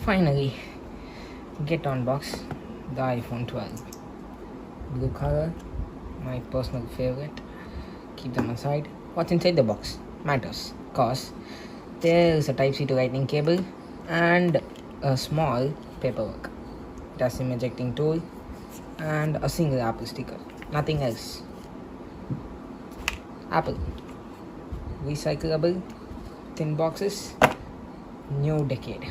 finally get to unbox the iPhone 12. Blue color, my personal favorite. Keep them aside. What's inside the box matters, cause there is a Type-C to Lightning cable and a small paperwork. It has SIM ejecting tool and a single Apple sticker. Nothing else. Apple. Recyclable, thin boxes, new decade.